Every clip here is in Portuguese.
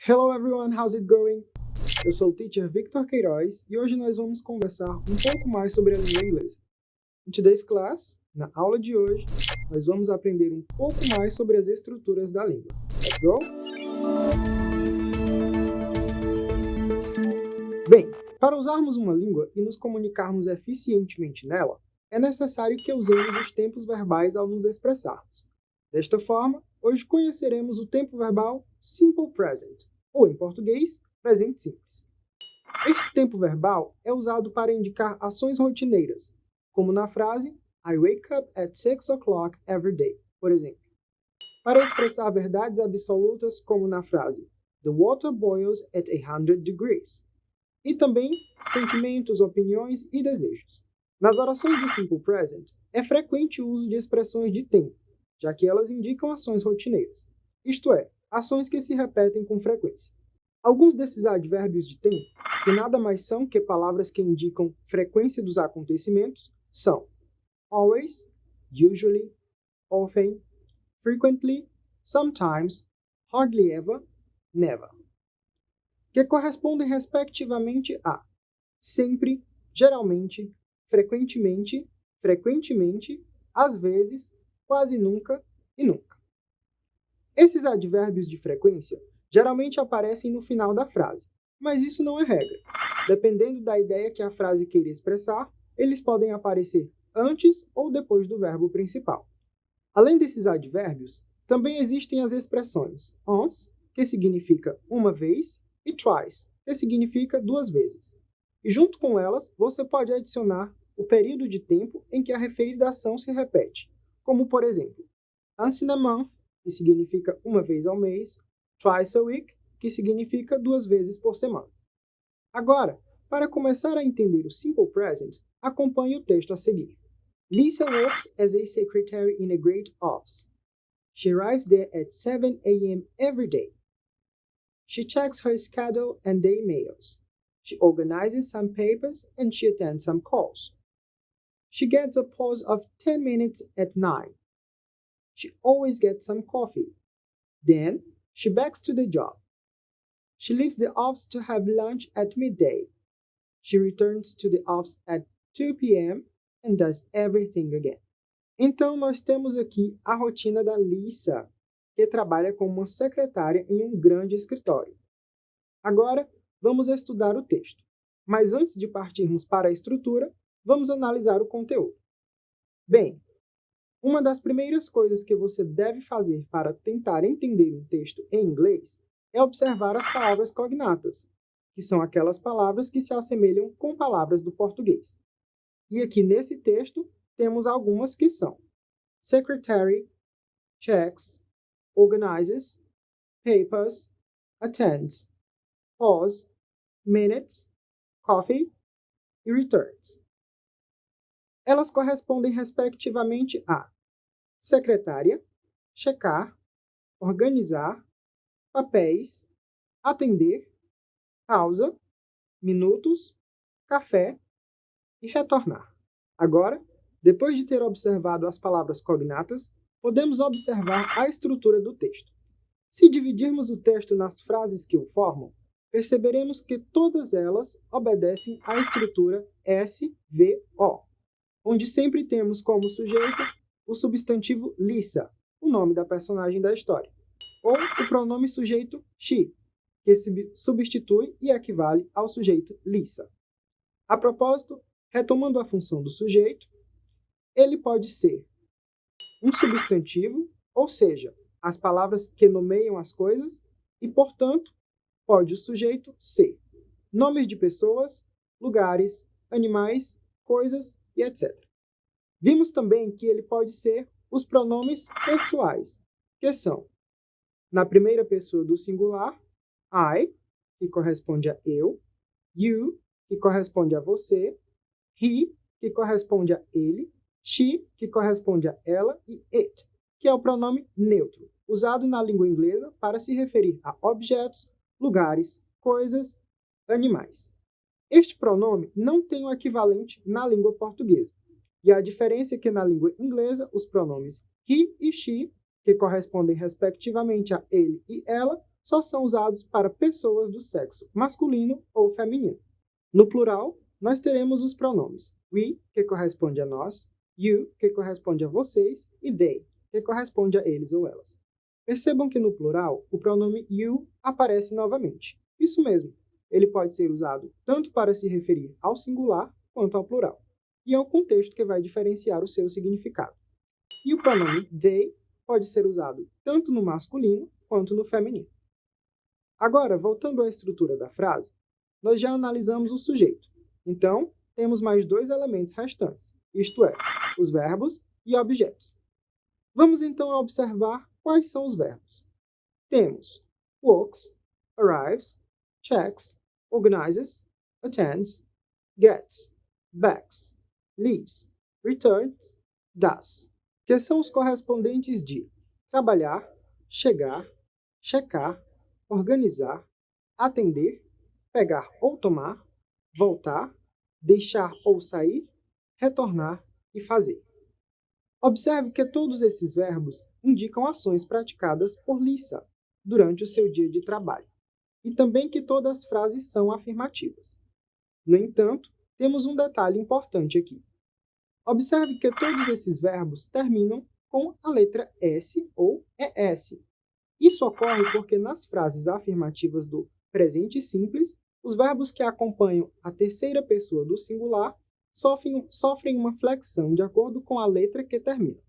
Hello everyone, how's it going? Eu sou o Teacher Victor Queiroz e hoje nós vamos conversar um pouco mais sobre a língua inglesa. In today's class, na aula de hoje, nós vamos aprender um pouco mais sobre as estruturas da língua. Let's go? Bem, para usarmos uma língua e nos comunicarmos eficientemente nela, é necessário que usemos os tempos verbais ao nos expressarmos. Desta forma, hoje conheceremos o tempo verbal Simple Present, ou em português, presente simples. Este tempo verbal é usado para indicar ações rotineiras, como na frase I wake up at 6 o'clock every day, por exemplo. Para expressar verdades absolutas, como na frase The water boils at 100 degrees. E também sentimentos, opiniões e desejos. Nas orações do Simple Present, é frequente o uso de expressões de tempo, já que elas indicam ações rotineiras, isto é, ações que se repetem com frequência. Alguns desses advérbios de tempo, que nada mais são que palavras que indicam frequência dos acontecimentos, são always, usually, often, frequently, sometimes, hardly ever, never, que correspondem respectivamente a sempre, geralmente, frequentemente, frequentemente, às vezes, quase nunca e nunca. Esses advérbios de frequência geralmente aparecem no final da frase, mas isso não é regra. Dependendo da ideia que a frase queira expressar, eles podem aparecer antes ou depois do verbo principal. Além desses advérbios, também existem as expressões once, que significa uma vez, e twice, que significa duas vezes. E junto com elas, você pode adicionar o período de tempo em que a referida ação se repete, como por exemplo, once in a month, que significa uma vez ao mês, twice a week, que significa duas vezes por semana. Agora, para começar a entender o Simple Present, acompanhe o texto a seguir. Lisa works as a secretary in a great office. She arrives there at 7 a.m. every day. She checks her schedule and day mails. She organizes some papers and she attends some calls. She gets a pause of 10 minutes at 9. She always gets some coffee. Then, she backs to the job. She leaves the office to have lunch at midday. She returns to the office at 2 p.m. and does everything again. Então, nós temos aqui a rotina da Lisa, que trabalha como uma secretária em um grande escritório. Agora, vamos estudar o texto. Mas antes de partirmos para a estrutura, vamos analisar o conteúdo. Bem, uma das primeiras coisas que você deve fazer para tentar entender um texto em inglês é observar as palavras cognatas, que são aquelas palavras que se assemelham com palavras do português. E aqui nesse texto temos algumas que são secretary, checks, organizes, papers, attends, pause, minutes, coffee e returns. Elas correspondem respectivamente a secretária, checar, organizar, papéis, atender, pausa, minutos, café e retornar. Agora, depois de ter observado as palavras cognatas, podemos observar a estrutura do texto. Se dividirmos o texto nas frases que o formam, perceberemos que todas elas obedecem à estrutura SVO, onde sempre temos como sujeito o substantivo Lisa, o nome da personagem da história, ou o pronome sujeito she, que se substitui e equivale ao sujeito Lisa. A propósito, retomando a função do sujeito, ele pode ser um substantivo, ou seja, as palavras que nomeiam as coisas, e, portanto, pode o sujeito ser nomes de pessoas, lugares, animais, coisas e etc. Vimos também que ele pode ser os pronomes pessoais, que são, na primeira pessoa do singular, I, que corresponde a eu, you, que corresponde a você, he, que corresponde a ele, she, que corresponde a ela, e it, que é o pronome neutro, usado na língua inglesa para se referir a objetos, lugares, coisas, animais. Este pronome não tem o equivalente na língua portuguesa. E a diferença é que na língua inglesa, os pronomes he e she, que correspondem respectivamente a ele e ela, só são usados para pessoas do sexo masculino ou feminino. No plural, nós teremos os pronomes we, que corresponde a nós, you, que corresponde a vocês, e they, que corresponde a eles ou elas. Percebam que no plural, o pronome you aparece novamente. Isso mesmo, ele pode ser usado tanto para se referir ao singular quanto ao plural. E é o contexto que vai diferenciar o seu significado. E o pronome they pode ser usado tanto no masculino quanto no feminino. Agora, voltando à estrutura da frase, nós já analisamos o sujeito. Então, temos mais dois elementos restantes, isto é, os verbos e objetos. Vamos então observar quais são os verbos. Temos walks, arrives, checks, organizes, attends, gets, backs, leaves, returns, does, que são os correspondentes de trabalhar, chegar, checar, organizar, atender, pegar ou tomar, voltar, deixar ou sair, retornar e fazer. Observe que todos esses verbos indicam ações praticadas por Lisa durante o seu dia de trabalho, e também que todas as frases são afirmativas. No entanto, temos um detalhe importante aqui. Observe que todos esses verbos terminam com a letra S ou ES. Isso ocorre porque nas frases afirmativas do presente simples, os verbos que acompanham a terceira pessoa do singular sofrem uma flexão de acordo com a letra que termina.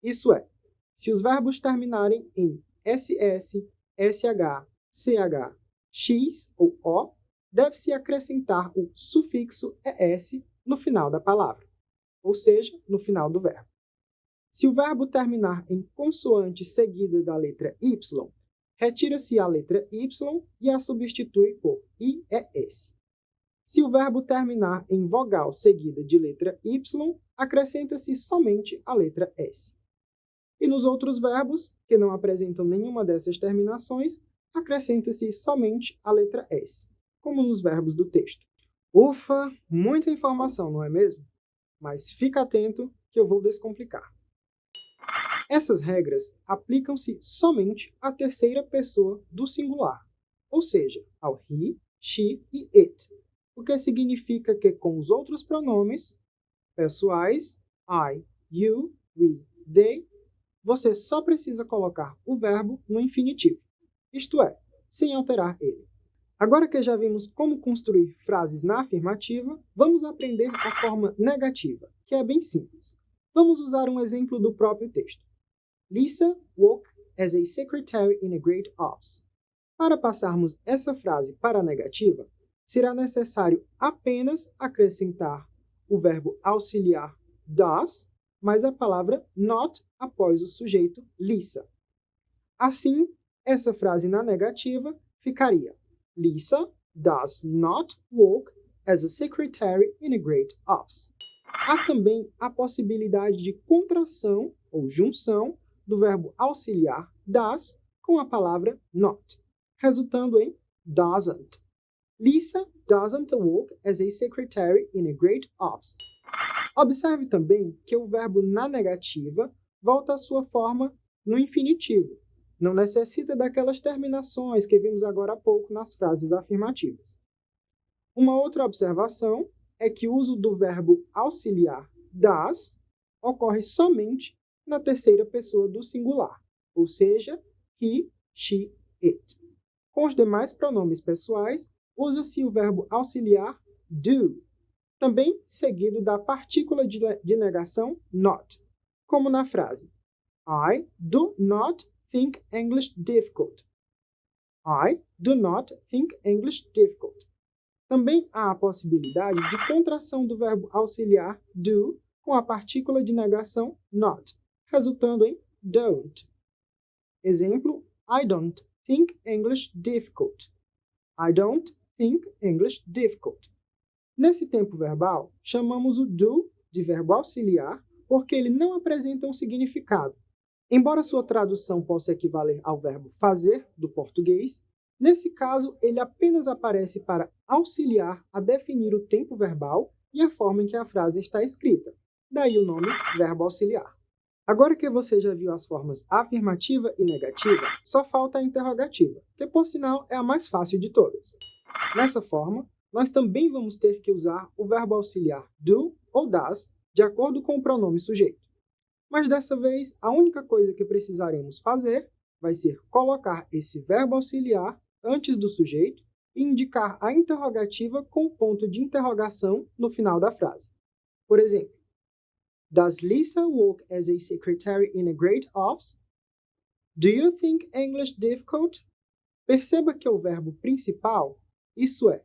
Isso é, se os verbos terminarem em SS, SH, CH, X ou O, deve-se acrescentar o sufixo ES no final da palavra, ou seja, no final do verbo. Se o verbo terminar em consoante seguida da letra Y, retira-se a letra Y e a substitui por IES. Se o verbo terminar em vogal seguida de letra Y, acrescenta-se somente a letra S. E nos outros verbos, que não apresentam nenhuma dessas terminações, acrescenta-se somente a letra S, como nos verbos do texto. Ufa, muita informação, não é mesmo? Mas fica atento que eu vou descomplicar. Essas regras aplicam-se somente à terceira pessoa do singular, ou seja, ao he, she e it, o que significa que com os outros pronomes pessoais, I, you, we, they, você só precisa colocar o verbo no infinitivo, isto é, sem alterar ele. Agora que já vimos como construir frases na afirmativa, vamos aprender a forma negativa, que é bem simples. Vamos usar um exemplo do próprio texto. Lisa worked as a secretary in a great office. Para passarmos essa frase para a negativa, será necessário apenas acrescentar o verbo auxiliar does, mais a palavra not após o sujeito Lisa. Assim, essa frase na negativa ficaria Lisa does not work as a secretary in a great office. Há também a possibilidade de contração ou junção do verbo auxiliar does com a palavra not, resultando em doesn't. Lisa doesn't work as a secretary in a great office. Observe também que o verbo na negativa volta à sua forma no infinitivo. Não necessita daquelas terminações que vimos agora há pouco nas frases afirmativas. Uma outra observação é que o uso do verbo auxiliar does ocorre somente na terceira pessoa do singular, ou seja, he, she, it. Com os demais pronomes pessoais, usa-se o verbo auxiliar do, também seguido da partícula de negação not, como na frase I do not think English difficult. I do not think English difficult. Também há a possibilidade de contração do verbo auxiliar do com a partícula de negação not, resultando em don't. Exemplo, I don't think English difficult. I don't think English difficult. Nesse tempo verbal, chamamos o do de verbo auxiliar porque ele não apresenta um significado. Embora sua tradução possa equivaler ao verbo fazer, do português, nesse caso ele apenas aparece para auxiliar a definir o tempo verbal e a forma em que a frase está escrita. Daí o nome verbo auxiliar. Agora que você já viu as formas afirmativa e negativa, só falta a interrogativa, que por sinal é a mais fácil de todas. Nessa forma, nós também vamos ter que usar o verbo auxiliar do ou das, de acordo com o pronome sujeito. Mas dessa vez, a única coisa que precisaremos fazer vai ser colocar esse verbo auxiliar antes do sujeito e indicar a interrogativa com ponto de interrogação no final da frase. Por exemplo, Does Lisa work as a secretary in a great office? Do you think English difficult? Perceba que o verbo principal, isso é,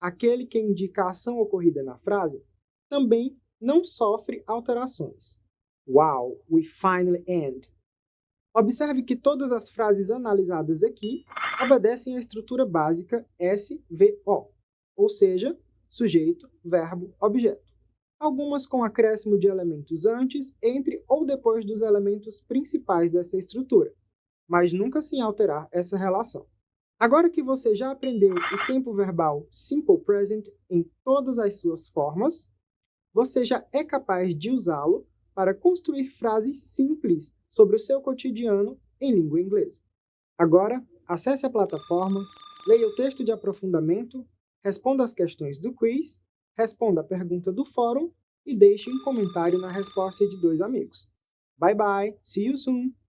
aquele que indica a ação ocorrida na frase, também não sofre alterações. Wow, we finally end. Observe que todas as frases analisadas aqui obedecem à estrutura básica SVO, ou seja, sujeito, verbo, objeto. Algumas com acréscimo de elementos antes, entre ou depois dos elementos principais dessa estrutura, mas nunca sem alterar essa relação. Agora que você já aprendeu o tempo verbal Simple Present em todas as suas formas, você já é capaz de usá-lo para construir frases simples sobre o seu cotidiano em língua inglesa. Agora, acesse a plataforma, leia o texto de aprofundamento, responda as questões do quiz, responda a pergunta do fórum e deixe um comentário na resposta de 2 amigos. Bye bye, see you soon!